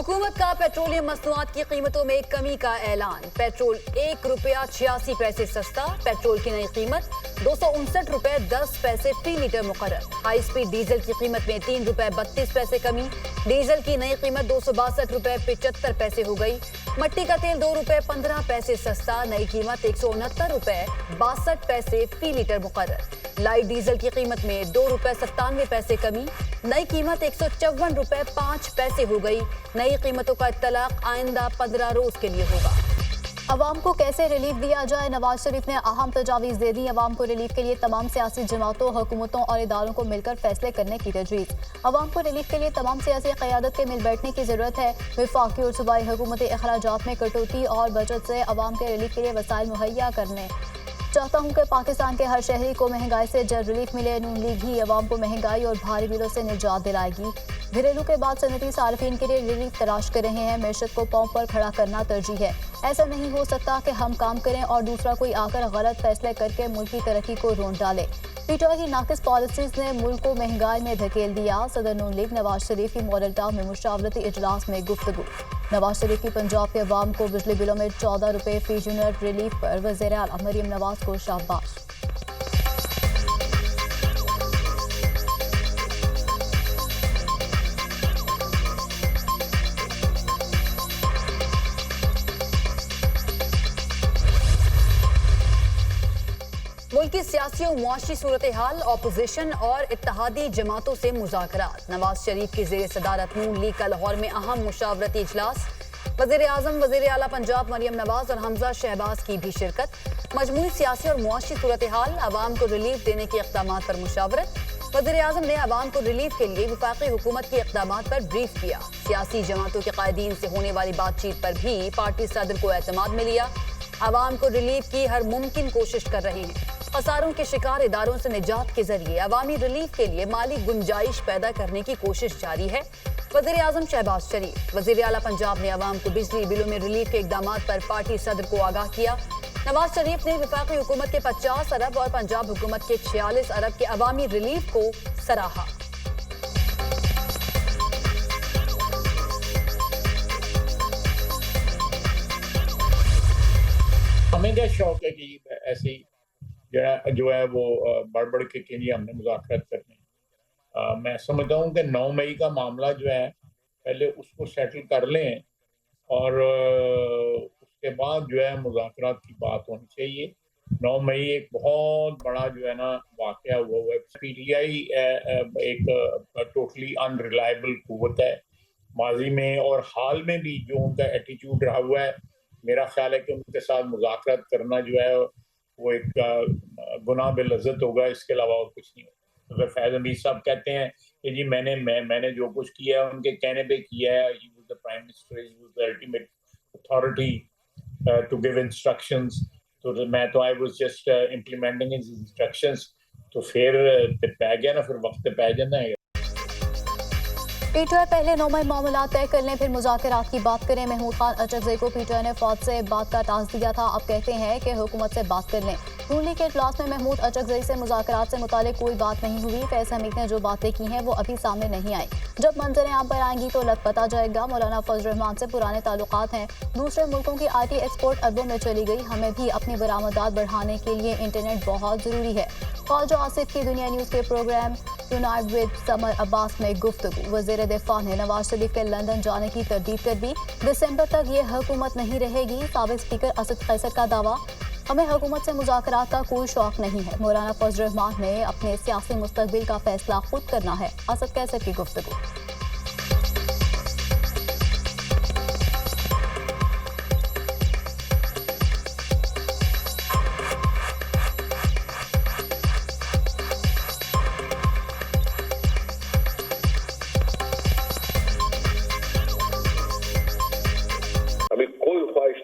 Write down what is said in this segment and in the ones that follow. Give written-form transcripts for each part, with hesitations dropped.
हुकूमत का पेट्रोलियम मसनूआत की कीमतों में कमी का ऐलान। पेट्रोल ₹1.86 सस्ता। पेट्रोल की नई कीमत ₹259.10 फी लीटर मुकर्रर। हाई स्पीड डीजल की कीमत में ₹3.32 कमी। डीजल की नई कीमत ₹262.75 हो गई। मट्टी का तेल ₹2.15 सस्ता। नई कीमत ₹169.62 फी लीटर मुकर्रर। लाइट डीजल की कीमत में ₹2.97 कमी। नई कीमत ₹154.05 हो गई। नई कीमतों का इत्तलाक आइंदा 15 रोज के लिए होगा। अवाम को कैसे रिलीफ दिया जाए, नवाज शरीफ ने अहम तजावीज़ दे दी। अवाम को रिलीफ के लिए तमाम सियासी जमातों, हुकूमतों और इदारों को मिलकर फैसले करने की तजवीज़। अवाम को रिलीफ के लिए तमाम सियासी क़यादत के मिल बैठने की ज़रूरत है। वफाकी और सूबाई हुकूमती अखराजात में कटौती और बजट से अवाम के रिलीफ के लिए वसाइल मुहैया करने। चाहता हूँ कि पाकिस्तान के हर शहरी को महंगाई से जल्द रिलीफ मिले। नून लीग ही अवाम को महंगाई और भारी बिलों से निजात दिलाएगी। घरेलू के बाद सनती सार्फिन के लिए रिलीफ तलाश कर रहे हैं। मैशत को पांव पर खड़ा करना तरजीह है। ऐसा नहीं हो सकता कि हम काम करें और दूसरा कोई आकर गलत फैसले करके मुल्क की तरक्की को रोन डाले। पीटीआई की नाकिस पॉलिसीज ने मुल्क को महंगाई में धकेल दिया। सदर नून लीग नवाज शरीफ की मॉडल टाउन में मुशावरती इजलास में गुफ्तगू। नवाज शरीफ की पंजाब के अवाम को बिजली बिलों में ₹14 फी यूनिट रिलीफ पर वज़ीर आला मरियम नवाज को शाबाश। मुल्क की सियासी और मुआशी सूरत हाल, अपोजिशन और इत्तेहादी जमातों से मुज़ाकरात। नवाज शरीफ की ज़ेर सदारत नून लीग का लाहौर में अहम मुशावरती इजलास। वज़ीर आज़म, वज़ीर आला पंजाब मरियम नवाज और हमजा शहबाज की भी शिरकत। मजमूई सियासी और मुआशी सूरत हाल, अवाम को रिलीफ देने के इक़दामात पर मुशावरत। वज़ीर आज़म ने अवाम को रिलीफ के लिए वफाकी हुकूमत के इक़दामात पर ब्रीफ किया। सियासी जमातों के कायदीन से होने वाली बातचीत पर भी पार्टी सदर को एतमाद में लिया। अवाम को रिलीफ की हर मुमकिन कोशिश कर रहे हैं। खसारों के शिकार इदारों से निजात के जरिए अवामी रिलीफ के लिए माली गुंजाइश पैदा करने की कोशिश जारी है। वज़ीर आज़म शहबाज शरीफ, वज़ीर आला पंजाब ने अवाम को बिजली बिलों में रिलीफ के इक़दामात पर पार्टी सदर को आगाह किया। नवाज शरीफ ने वफाकी हुकूमत के 50 अरब और पंजाब हुकूमत के 46 अरब के अवामी रिलीफ को सराहा। हमें क्या शौक है कि ऐसी जो है वो बढ़ बढ़ के लिए हमने मुज़ाकरात करने। मैं समझता हूँ कि 9 मई का मामला जो है पहले उसको सेटल कर लें और उसके बाद जो है मुज़ाकरात की बात होनी चाहिए। 9 मई एक बहुत बड़ा जो है ना वाक़या हुआ है। पीटीआई एक टोटली अनरिलायबल कुव्वत है। माजी में और हाल में भी जो उनका एटीट्यूड रहा हुआ है, मेरा ख्याल है कि उनके साथ मुज़ाकरात करना जो है वो एक गुनाह बिलज़्ज़त होगा, इसके अलावा और कुछ नहीं होगा। अगर फैज़ हमीद साहब कहते हैं कि जी मैंने जो कुछ किया है उनके कहने पे किया है, he was the prime minister, he was the ultimate authority to give instructions, तो मैं तो I was just implementing his instructions, तो फिर पै गया ना, फिर वक्त पै जाना है। पीटीआई पहले 9 मई मामला तय कर लें, फिर मुज़ाकरात की बात करें। महमूद खान अचकज़ई को पीटीआई ने फौज से बात का टास्क दिया था, अब कहते हैं कि हुकूमत से बात कर लें। नून लीग के इजलास में महमूद अचकज़ई से मुज़ाकरात से मुतालिक कोई बात नहीं हुई। फैज़ हमीद ने जो बातें की हैं वो अभी सामने नहीं आई। जब मंजर आम पर आएंगी तो लग पता जाएगा। मौलाना फजल रहमान से पुराने ताल्लुकात हैं। दूसरे मुल्कों की IT एक्सपोर्ट अरबों में चली गई। हमें भी अपनी बरामदात बढ़ाने के लिए इंटरनेट बहुत ज़रूरी है। ख्वाजा आसिफ की दुनिया न्यूज़ के program unite with Samar Abbas में गुफ्तगू। वज़ीर दिफा ने नवाज शरीफ के लंदन जाने की तरदीद कर दी। दिसंबर तक ये हुकूमत नहीं रहेगी। साबिक स्पीकर असद कैसर का दावा, हमें हुकूमत से मुज़ाकरात का कोई शौक नहीं है। मौलाना फजल रहमान ने अपने सियासी मुस्तकबिल का फैसला खुद करना है। असद कैसर की गुफ्तगू।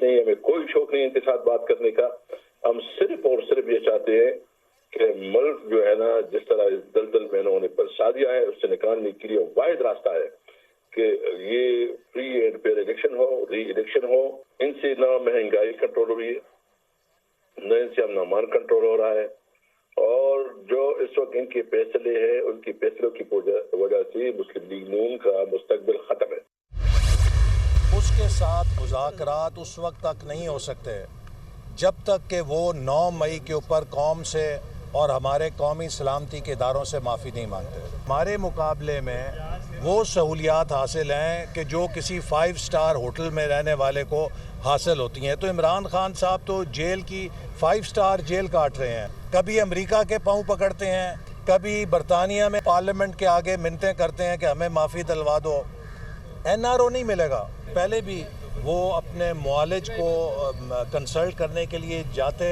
हमें कोई शौक नहीं इनके साथ बात करने का। हम सिर्फ और सिर्फ ये चाहते हैं कि मुल्क जो है ना जिस तरह इस दलदल में होने पर सादिया है उससे निकालने के लिए वाहिद रास्ता है कि ये फ्री एंड फेयर इलेक्शन हो, री इलेक्शन हो। इनसे ना महंगाई कंट्रोल हो रही है, न इनसे अमन कंट्रोल हो रहा है, और जो इस वक्त इनके फैसले हैं उनके फैसलों की वजह से मुस्लिम लीग नून का मुस्तकबिल खत्म है। साथ मुज़ाकरात उस वक्त तक नहीं हो सकते जब तक कि वो 9 मई के ऊपर कौम से और हमारे कौमी सलामती के इदारों से माफ़ी नहीं मांगते। हमारे मुकाबले में वो सहूलियात हासिल हैं कि जो किसी 5 स्टार होटल में रहने वाले को हासिल होती हैं। तो इमरान खान साहब तो जेल की 5 स्टार जेल काट रहे हैं, कभी अमेरिका के पाँव पकड़ते हैं, कभी बरतानिया में पार्लियामेंट के आगे मिन्नतें करते हैं कि हमें माफ़ी दिलवा दो। NRO नहीं मिलेगा। पहले भी वो अपने मुआलिज को कंसल्ट करने के लिए जाते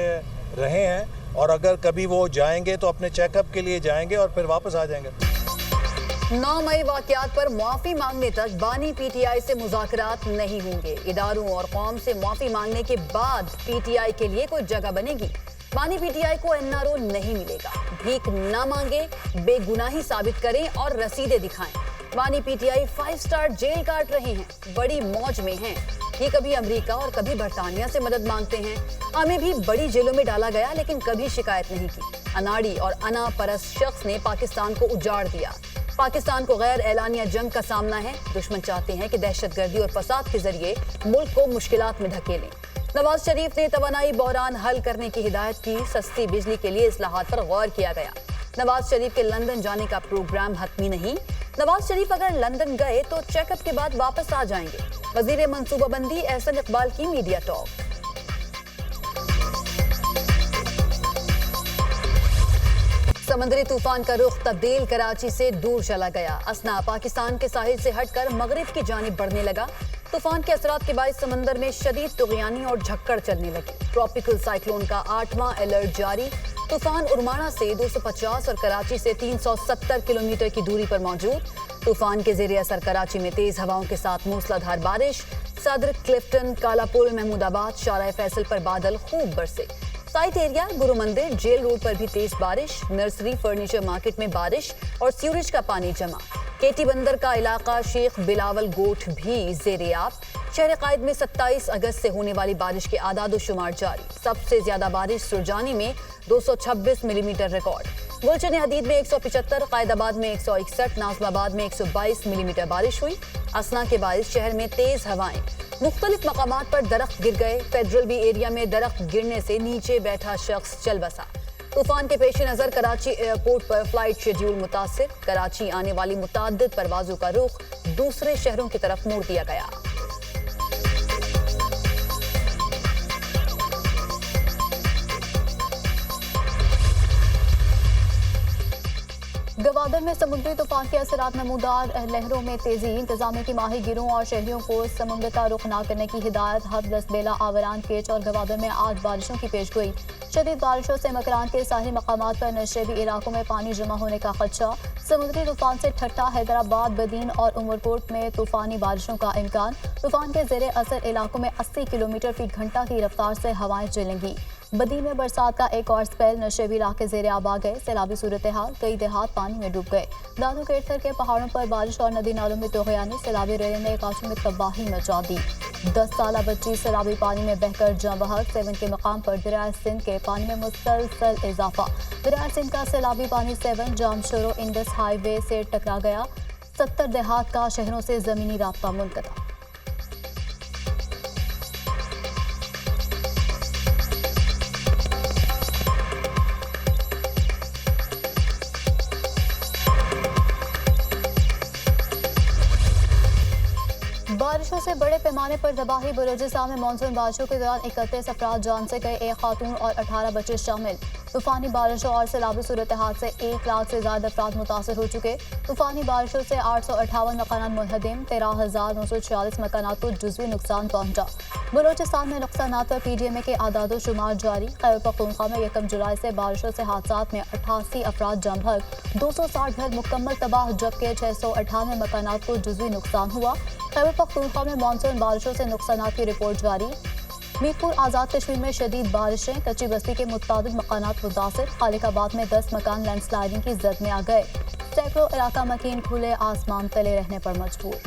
रहे हैं और अगर कभी वो जाएंगे तो अपने चेकअप के लिए जाएंगे और फिर वापस आ जाएंगे। 9 मई वाक़यात पर माफ़ी मांगने तक बानी PTI से मुज़ाकरात नहीं होंगे। इदारों और कौम से माफ़ी मांगने के बाद PTI के लिए कोई जगह बनेगी। बानी PTI को NRO नहीं मिलेगा। भीख ना मांगे, बेगुनाही साबित करें और रसीदें दिखाएं। बानी PTI 5 स्टार जेल काट रहे हैं, बड़ी मौज में हैं। ये कभी अमेरिका और कभी बरतानिया से मदद मांगते हैं। हमें भी बड़ी जेलों में डाला गया लेकिन कभी शिकायत नहीं की। अनाड़ी और अना परस्त शख्स ने पाकिस्तान को उजाड़ दिया। पाकिस्तान को गैर एलानिया जंग का सामना है। दुश्मन चाहते हैं कि दहशतगर्दी और फसाद के जरिए मुल्क को मुश्किलात में धकेलें। नवाज शरीफ ने तवानाई बहरान हल करने की हिदायत की। सस्ती बिजली के लिए इस्लाहात पर गौर किया गया। नवाज शरीफ के लंदन जाने का प्रोग्राम हतमी नहीं। नवाज शरीफ अगर लंदन गए तो चेकअप के बाद वापस आ जाएंगे। वजीर मंसूबाबंदी एहसन इकबाल की मीडिया टॉक। समंदरी तूफान का रुख तब्दील कराची से दूर चला गया। असना पाकिस्तान के साहिल से हटकर मगरिब की जानिब बढ़ने लगा। तूफान के असरात के बायस समंदर में शदीद तुग़यानी और झक्कड़ चलने लगी। ट्रॉपिकल साइक्लोन का 8वां अलर्ट जारी। तूफान उर्माना से 250 और कराची से 370 किलोमीटर की दूरी पर मौजूद। तूफान के ज़ेरे असर कराची में तेज हवाओं के साथ मूसलाधार बारिश। सदर, क्लिफ्टन, कालापुल, महमूदाबाद, शारा फैसल पर बादल खूब बरसे। साइट एरिया, गुरु मंदिर, जेल रोड पर भी तेज बारिश। नर्सरी, फर्नीचर मार्केट में बारिश और सीवरेज का पानी जमा। केटी बंदर का इलाका शेख बिलावल गोठ भी ज़ेरे-आब। शहर कायद में 27 अगस्त से होने वाली बारिश के आदाद शुमार जारी। सबसे ज्यादा बारिश सुरजानी में 226 मिलीमीटर रिकॉर्ड। गुलशन हदीद में 175, कायदाबाद में 161, नाज़िमाबाद में 122 मिलीमीटर बारिश हुई। असना के बारिश शहर में तेज हवाएं। मुख्तलिफ मकामात पर दरख्त गिर गए। फेडरल बी एरिया में दरख्त गिरने से नीचे बैठा शख्स चल बसा। तूफान के पेश नजर कराची एयरपोर्ट पर फ्लाइट शेड्यूल मुतासिर। कराची आने वाली मुताद्दिद परवाजों का रुख दूसरे शहरों की तरफ मोड़ दिया गया। गवादर में समुद्री तूफान के असरात नमूदार लहरों में तेजी। इंतजामिया की माही गिरों और शहरियों को समुद्र का रुख न करने की हिदायत। हर दसबेला, आवरान, केच और गवादर में आज बारिशों की पेशगोई। शदीद बारिशों से मकरान के साहिल मकामात पर नशेबी इलाकों में पानी जमा होने का खदशा। समुद्री तूफान से ठट्टा, हैदराबाद, बदीन और उमरकोट में तूफानी बारिशों का इम्कान। तूफान के ज़ेरे असर इलाकों में 80 किलोमीटर फी घंटा की रफ्तार से हवाएं चलेंगी। बदी में बरसात का एक और स्पेल। नशेबी इलाके ज़ेरे आब आ गए। सैलाबी सूरत हाल, कई देहात पानी में डूब गए। दादू केटथर के पहाड़ों पर बारिश और नदी नालों में तुग़यानी। सैलाबी रेल ने काशों में तबाही मचा दी। 10 साला बच्ची सैलाबी पानी में बहकर जाँ बहक। 7 के मकाम पर दरिया सिंध के पानी में मुसलसल इजाफा। दरिया सिंध का सैलाबी पानी 7 जामशोरो इंडस हाईवे से टकरा गया। 70 देहात का शहरों से ज़मीनी राब्ता मुनक़ता। बारिशों से बड़े पैमाने पर तबाही। बलूचिस्तान में मानसून बारिशों के दौरान 31 अफराद जान से गए, 1 खातून और 18 बच्चे शामिल। तूफानी बारिशों और सैलाबी सूरत हाल से 1 लाख से ज्यादा अफराद मुतासर हो चुके। तूफानी बारिशों से 858 मकानात मुनहदिम, 13,946 मकानात को जुज़वी नुकसान पहुंचा। बलूचिस्तान में नुकसानात पर PDMA के आदाद शुमार जारी। खैबर पख्तूनख्वा में 1 जुलाई से बारिशों से हादसात में 88 अफराद जाँ बहक, 260 घर मुकम्मल तबाह, जबकि 698 मकानात को जुज़वी नुकसान हुआ। खैबर पख्तूनख्वा में मानसून बारिशों से नुकसानात की रिपोर्ट जारी। मीरपुर आज़ाद कश्मीर में शदीद बारिशें, कच्ची बस्ती के मुतादिद मकानात मुतासिर। खालिकाबाद में 10 मकान लैंडस्लाइडिंग की जद में आ गए। सैकड़ों इलाका मकीन खुले आसमान तले रहने पर मजबूर।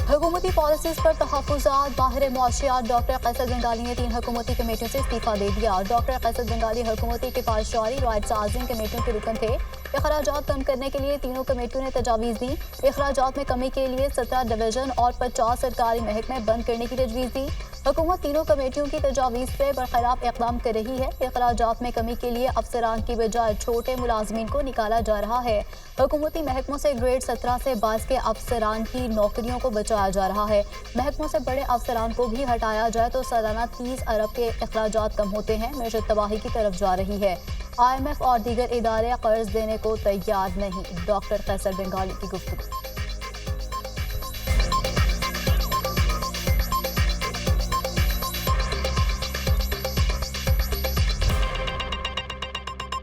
हुकूमती हुकूमती पॉलिसीज पर तहफ़्फ़ुज़ात। माहिर मुआशियात डॉक्टर कैसर बंगाली ने 3 हुकूमती कमेटियों से इस्तीफ़ा दे दिया। डॉक्टर कैसर बंगाली हुकूमती किफ़ायत जारी राइट साजिंग कमेटियों के रुकन थे। अखराजात कम करने के लिए तीनों कमेटियों ने तजावीज़ दी। अखराजात में कमी के लिए 17 डिवीज़न और 50 सरकारी महकमे बंद करने की तजवीज़ दी। हुकूमत तीनों कमेटियों की तजावीज़ से बरखिलाफ इक़दाम कर रही है। अखराजात में कमी के लिए अफसरान की बजाय छोटे मुलाजमीन को निकाला जा रहा है। हुकूमती महकमों से ग्रेड 17 से 22 के अफसरान की नौकरियों को बचाया जा रहा है। महकमों से बड़े अफसरान को भी हटाया जाए तो सालाना 30 अरब के अखराजात कम होते हैं। मईशत तबाही की तरफ जा रही है। IMF और दीगर इदारे कर्ज देने को तैयार नहीं। डॉक्टर कैसर बंगाली की गुफ्तगू।